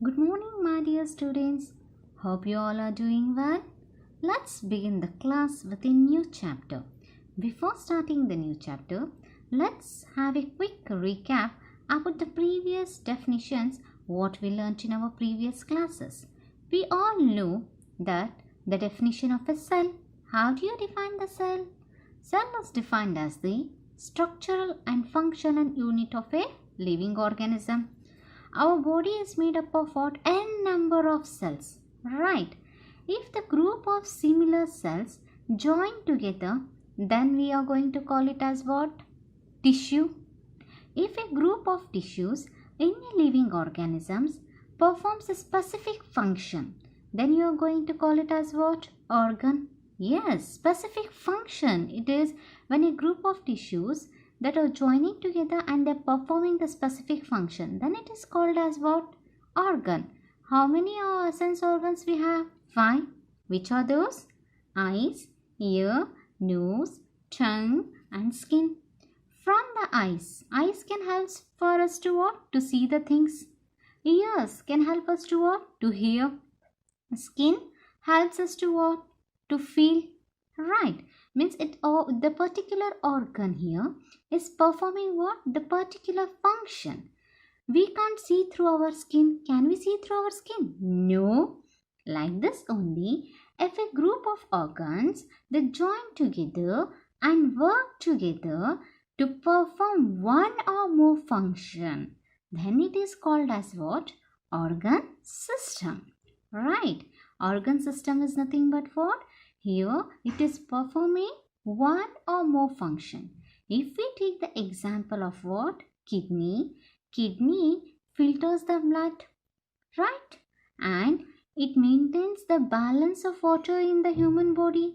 Good morning, my dear students. Hope you all are doing well. Let's begin the class with a new chapter. Before starting the new chapter, let's have a quick recap about the previous definitions, what we learnt in our previous classes. We all know that the definition of a cell. How do you define the cell? Cell is defined as the structural and functional unit of a living organism. Our body is made up of what? N number of cells, right? If the group of similar cells join together, then we are going to call it as what? Tissue. If a group of tissues in a living organisms performs a specific function, then you are going to call it as what? Organ. Yes, specific function. It is when a group of tissues that are joining together and they're performing the specific function, then it is called as what? Organ. How many sense organs we have? 5. Which are those? Eyes, ear, nose, tongue and skin. From the eyes can help for us to what? To see the things. Ears can help us to what? To hear. Skin helps us to what? To feel. Right. Means the particular organ here is performing what? The particular function. We can't see through our skin. Can we see through our skin? No. Like this only, if a group of organs that join together and work together to perform one or more function, then it is called as what? Organ system. Right. Organ system is nothing but what? Here it is performing one or more function. If we take the example of what? Kidney filters the blood, right? And it maintains the balance of water in the human body,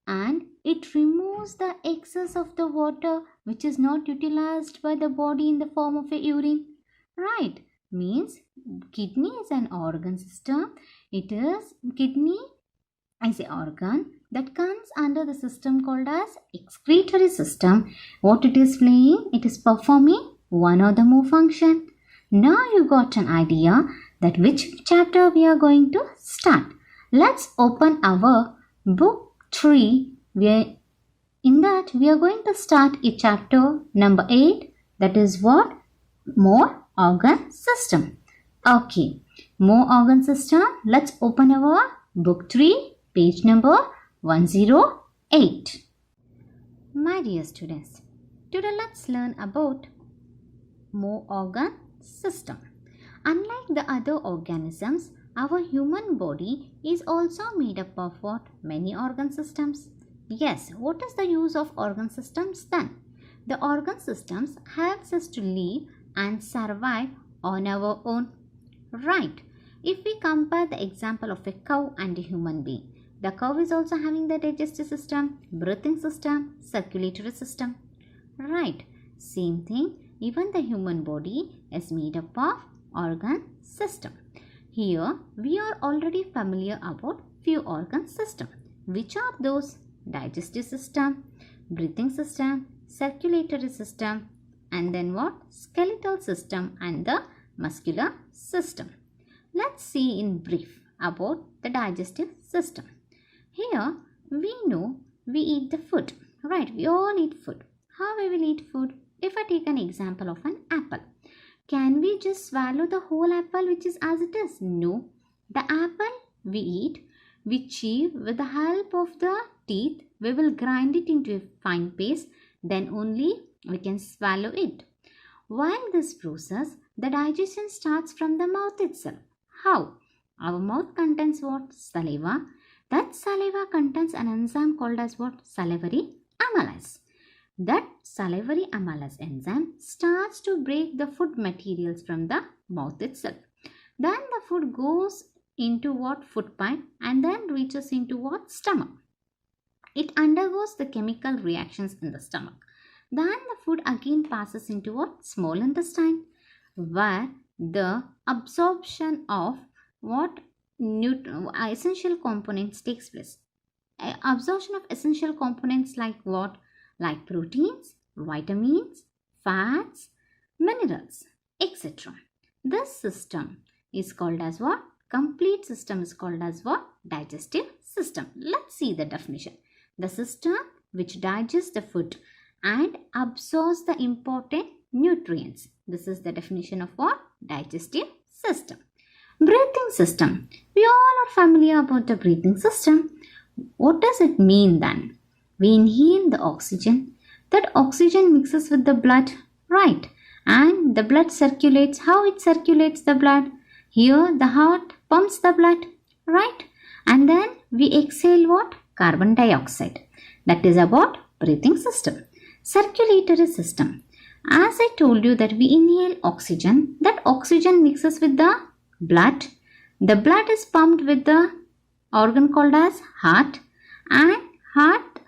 and it removes the excess of the water which is not utilized by the body in the form of a urine, right? Means kidney is an organ system. Kidney is an organ that comes under the system called as excretory system. What it is playing? It is performing one or the more function. Now you got an idea that which chapter we are going to start. Let's open our book 3. In that we are going to start a chapter number 8. That is what? More organ system. Okay. More organ system. Let's open our book 3. Page number 108. My dear students, today let's learn about more organ system. Unlike the other organisms, our human body is also made up of what? Many organ systems. Yes, what is the use of organ systems then? The organ systems helps us to live and survive on our own. Right. If we compare the example of a cow and a human being, the cow is also having the digestive system, breathing system, circulatory system. Right. Same thing, even the human body is made up of organ system. Here we are already familiar about few organ system. Which are those? Digestive system, breathing system, circulatory system, and then what? Skeletal system and the muscular system. Let's see in brief about the digestive system. Here we know we eat the food, right? We all eat food. How we will eat food? If I take an example of an apple, can we just swallow the whole apple which is as it is? No. The apple we eat, we chew with the help of the teeth. We will grind it into a fine paste. Then only we can swallow it. While this process, the digestion starts from the mouth itself. How? Our mouth contains what? Saliva. That saliva contains an enzyme called as what? Salivary amylase. That salivary amylase enzyme starts to break the food materials from the mouth itself. Then the food goes into what? Food pipe and then reaches into what? Stomach. It undergoes the chemical reactions in the stomach. Then the food again passes into what? Small intestine, where the absorption of what? Essential components takes place. Absorption of essential components like what? Like proteins, vitamins, fats, minerals, etc. This system is called as what? Complete system is called as what? Digestive system. Let's see the definition. The system which digests the food and absorbs the important nutrients. This is the definition of what? Digestive system. Breathing system. We all are familiar about the breathing system. What does it mean then? We inhale the oxygen. That oxygen mixes with the blood, right? And the blood circulates. How it circulates the blood? Here the heart pumps the blood, right? And then we exhale what? Carbon dioxide. That is about breathing system. Circulatory system. As I told you that we inhale oxygen, that oxygen mixes with the blood. The blood is pumped with the organ called as heart, and heart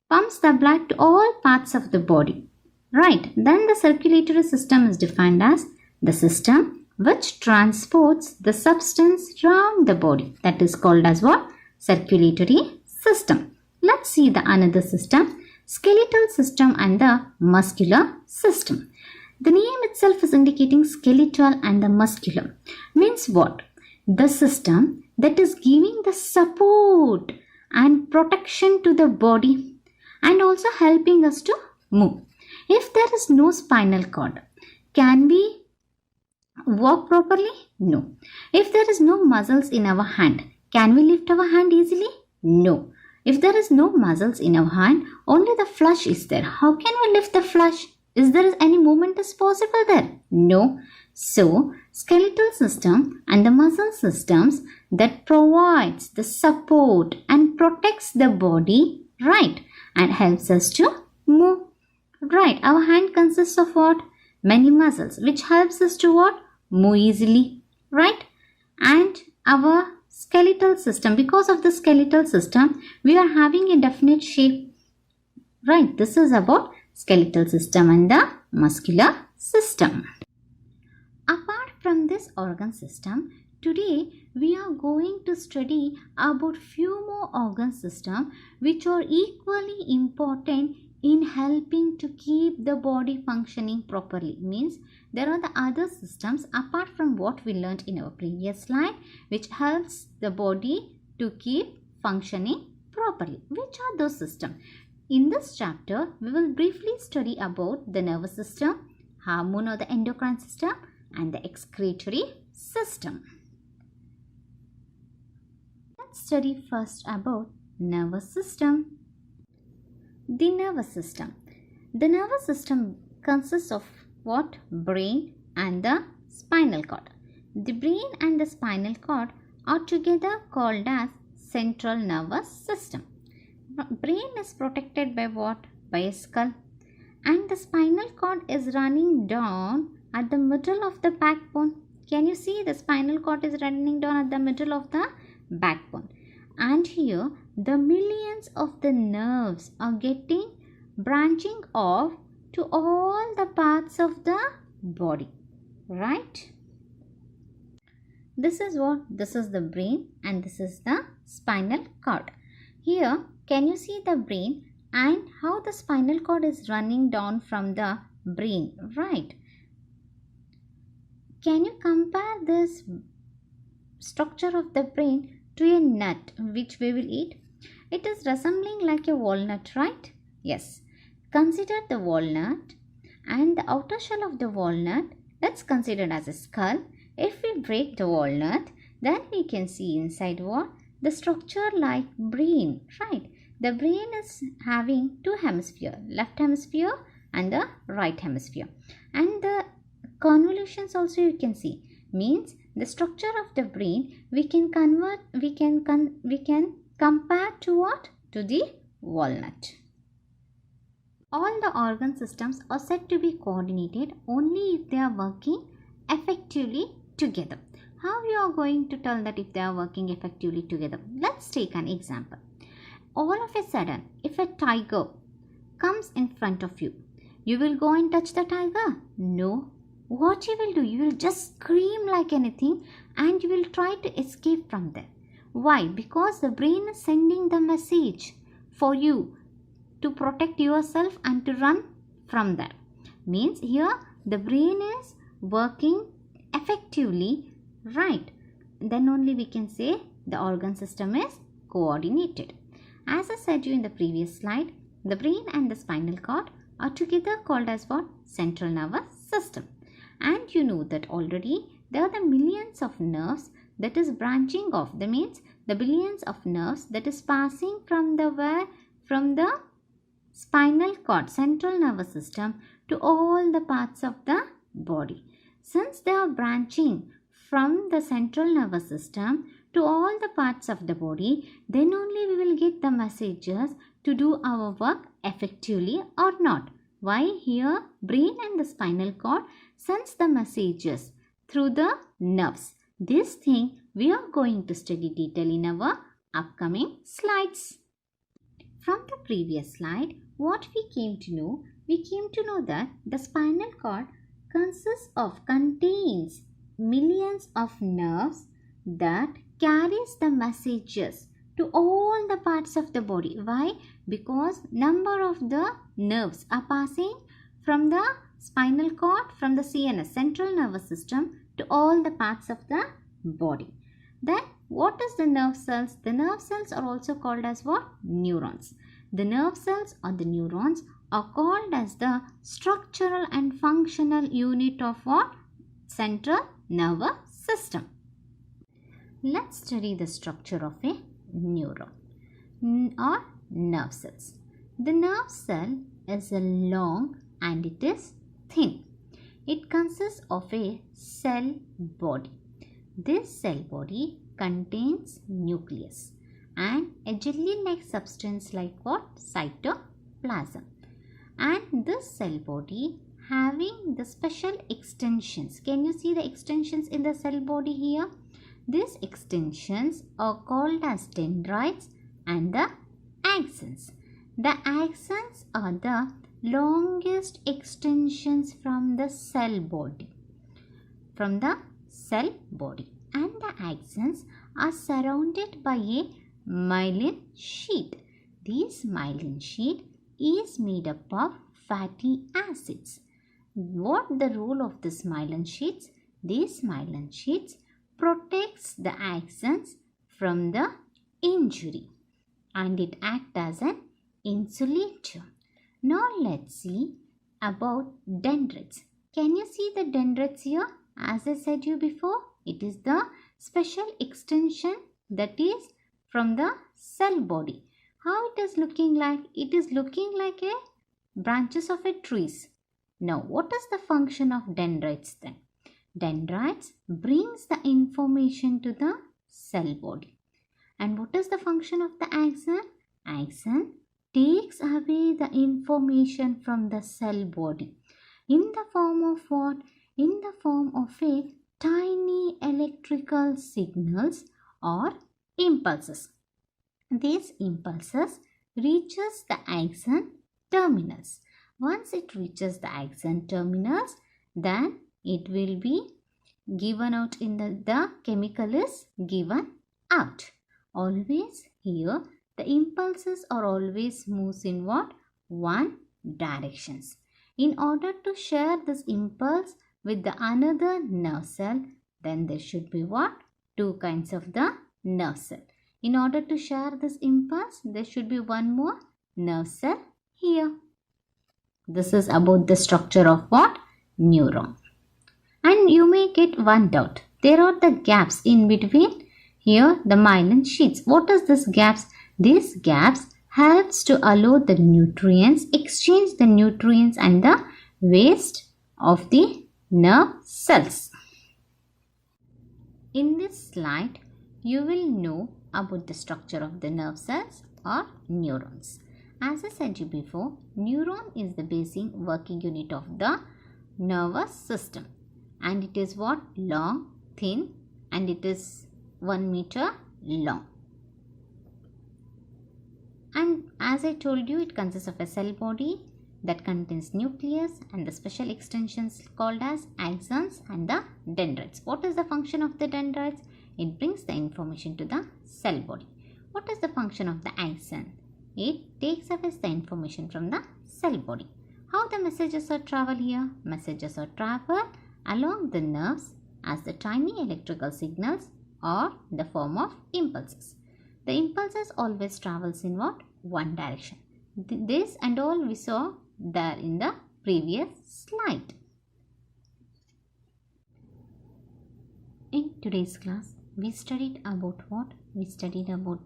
pumps the blood to all parts of the body, right? Then the circulatory system is defined as the system which transports the substance around the body. That is called as what? Circulatory system. Let's see the another system, skeletal system and the muscular system. The name itself is indicating skeletal and the muscular. Means what? The system that is giving the support and protection to the body and also helping us to move. If there is no spinal cord, can we walk properly? No. If there is no muscles in our hand, can we lift our hand easily? No. If there is no muscles in our hand, only the flesh is there. How can we lift the flesh? Is there any movement is possible there? No. So, skeletal system and the muscle systems that provides the support and protects the body, right? And helps us to move, right? Our hand consists of what? Many muscles, which helps us to what? Move easily, right? And our skeletal system, because of the skeletal system, we are having a definite shape, right? This is about skeletal system and the muscular system. Apart from this organ system, today we are going to study about few more organ systems which are equally important in helping to keep the body functioning properly. Means there are the other systems apart from what we learned in our previous slide which helps the body to keep functioning properly. Which are those systems? In this chapter, we will briefly study about the nervous system, hormone or the endocrine system, and the excretory system. Let's study first about nervous system. The nervous system. The nervous system consists of what? Brain and the spinal cord. The brain and the spinal cord are together called as central nervous system. Brain is protected by what? By a skull. And the spinal cord is running down at the middle of the backbone. Can you see the spinal cord is running down at the middle of the backbone? And here the millions of the nerves are branching off to all the parts of the body, right? This is what? This is the brain and this is the spinal cord. Here, can you see the brain and how the spinal cord is running down from the brain, right? Can you compare this structure of the brain to a nut which we will eat? It is resembling like a walnut, right? Yes. Consider the walnut and the outer shell of the walnut. Let's consider it as a skull. If we break the walnut, then we can see inside what? The structure like brain, right? The brain is having two hemispheres, left hemisphere and the right hemisphere. And the convolutions also you can see. Means the structure of the brain we can compare to what? To the walnut. All the organ systems are said to be coordinated only if they are working effectively together. How you are going to tell that if they are working effectively together? Let's take an example. All of a sudden, if a tiger comes in front of you, you will go and touch the tiger? No. What you will do? You will just scream like anything and you will try to escape from there. Why? Because the brain is sending the message for you to protect yourself and to run from there. Means here the brain is working effectively, right, then only we can say the organ system is coordinated. As I said you in the previous slide, the brain and the spinal cord are together called as what? Central nervous system. And you know that already there are the millions of nerves that is branching off. That means the billions of nerves that is passing from the spinal cord, central nervous system, to all the parts of the body. Since they are branching from the central nervous system to all the parts of the body, then only we will get the messages to do our work effectively or not. Why? Here brain and the spinal cord sends the messages through the nerves. This thing we are going to study detail in our upcoming slides. From the previous slide, what we came to know? We came to know that the spinal cord contains millions of nerves that carries the messages to all the parts of the body. Why? Because number of the nerves are passing from the spinal cord, from the CNS, central nervous system, to all the parts of the body. Then what is the nerve cells? The nerve cells are also called as what? Neurons. The nerve cells or the neurons are called as the structural and functional unit of what? Central nervous system. Let's study the structure of a neuron or nerve cells. The nerve cell is a long and it is thin. It consists of a cell body. This cell body contains nucleus and a jelly-like substance like what? Cytoplasm. And this cell body having the special extensions. Can you see the extensions in the cell body here? These extensions are called as dendrites and the axons. The axons are the longest extensions from the cell body. And the axons are surrounded by a myelin sheath. This myelin sheath is made up of fatty acids. What the role of this myelin sheaths? These myelin sheaths protects the axons from the injury and it acts as an insulator. Now let's see about dendrites. Can you see the dendrites here? As I said you before, it is the special extension that is from the cell body. How it is looking like? It is looking like a branches of a trees. Now what is the function of dendrites then? Dendrites brings the information to the cell body. And what is the function of the axon? Axon takes away the information from the cell body. In the form of what? In the form of a tiny electrical signals or impulses. These impulses reaches the axon terminals. Once it reaches the axon terminals, then it will be given out in the chemical is given out. Always here the impulses are always moves in what? One directions. In order to share this impulse with the another nerve cell, then there should be what? Two kinds of the nerve cell. In order to share this impulse, there should be one more nerve cell here. This is about the structure of what? Neuron. And you may get one doubt. There are the gaps in between here the myelin sheaths. What is this gaps? These gaps helps to allow the nutrients, exchange the nutrients and the waste of the nerve cells. In this slide, you will know about the structure of the nerve cells or neurons. As I said you before, neuron is the basic working unit of the nervous system. And it is what? Long, thin, and it is 1 meter long. And as I told you, it consists of a cell body that contains nucleus and the special extensions called as axons and the dendrites. What is the function of the dendrites? It brings the information to the cell body. What is the function of the axon? It takes away the information from the cell body. How the messages are travel here? Messages are travel along the nerves as the tiny electrical signals or in the form of impulses. The impulses always travels in what? One direction. This and all we saw there in the previous slide. In today's class, we studied about what? We studied about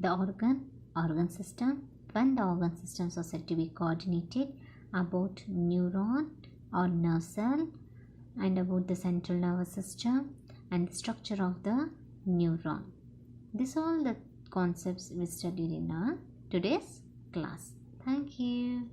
the organ system, when the organ systems are said to be coordinated, about neuron or nerve cell, and about the central nervous system and the structure of the neuron. These are all the concepts we studied in our today's class. Thank you.